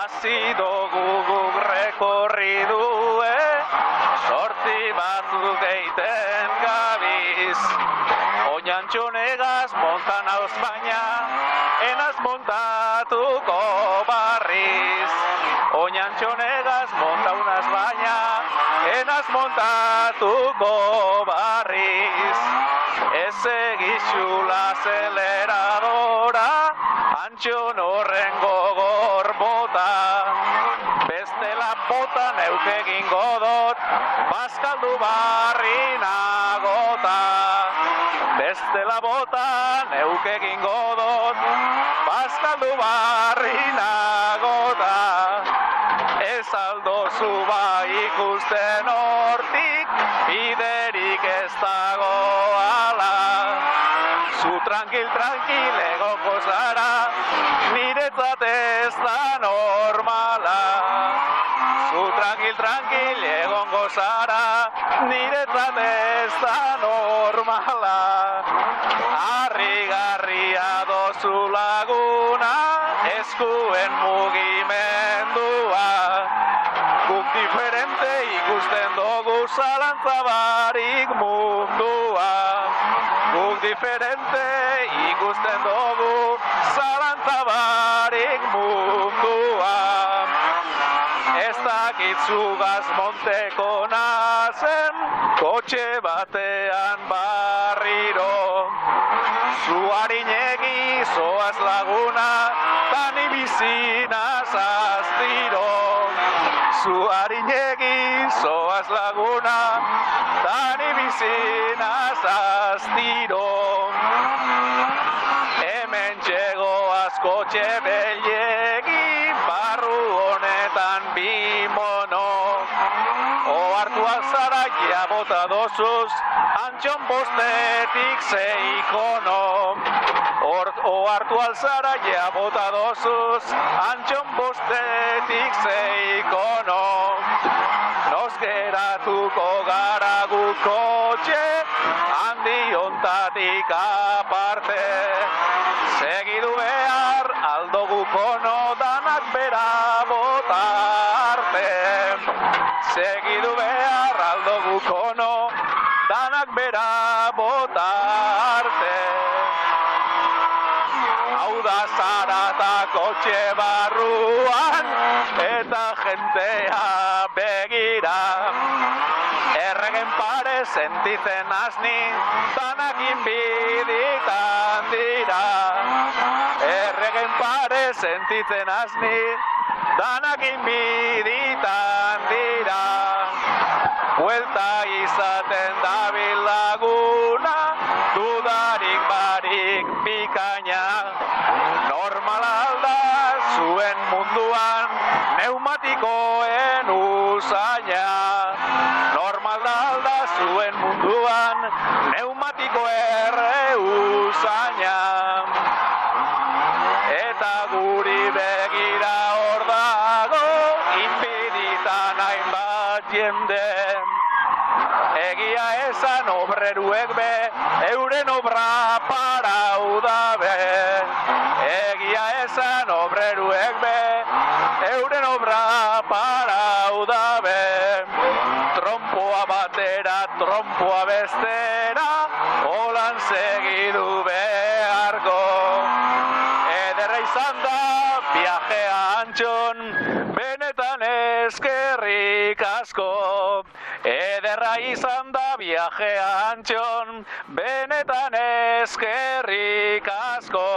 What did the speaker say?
Azido guguk rekorridue, sortzi batzuk eiten gabiz. Oñantxonegaz montan hauz baina, enaz montatuko barriz. Oñantxonegaz monta unaz baina, enaz montatuko barriz. Ez egizula aceleradora, Antxon horren gogor bota. Bestela bota neuk egingo dot, bazkaldu barri nagota. Bestela bota neuk egingo dot, bazkaldu barri nagota. Ez aldozu ikusten hortik, biderik ez dago ala. Zu tranquil egongo zara, niretzat ez da normala. Zu tranquil egongo zara, niretzat ez da normala. Harrigarria dozu laguna, eskuen mugimendua. Guk diferente ikusten dugu zalantzabarik mundua. Guk diferente ikusten dugu zalantzabarik mundua. Ez dakitzugaz monteko nazen, kotxe batean barriro. Zu harinegi zoaz laguna, tani bizina zaztiro. Zu harinegi zoaz laguna, tani bizina zaztiro. Hemen txegoaz kotxe beliegi, barru honetan bi mono. Ohartu alzara ja bota dozuz, Antxon bostetik zeikono. Ohartu alzara ja bota dozuz, Antxon bostetik zeikono. Nos geratuko gara gu kotxe, handi ontatik aparte. Segidu behar aldogu kono danak bera bota arte. Segidu behar aldogu kono danak bera bota arte. Hau da zarata kotxe barruan eta jentea begira. Erregen pare sentitzen asni, danak inbiditan dira. Erregen pare sentitzen asni, danak inbiditan dira. Buelta izaten dabil laguna, dudarik barik bikaina. Normala alda zuen munduan, neumatikoen usaina. Normal alda zuen munduan, neumatiko usaina. Eta guri begira hor dago, inbiditan hainbat jende. Egia esan obreruek be, euren obra parau dabe. Egia esan obreruek be, euren obra parau dabe. Trompoa batera, trompoa bestera, holan segidu beharko. Ederra izan da, viajea Antxon, benetan eskerrik asko. Ederra izan da, viajea Antxon, benetan eskerrik asko.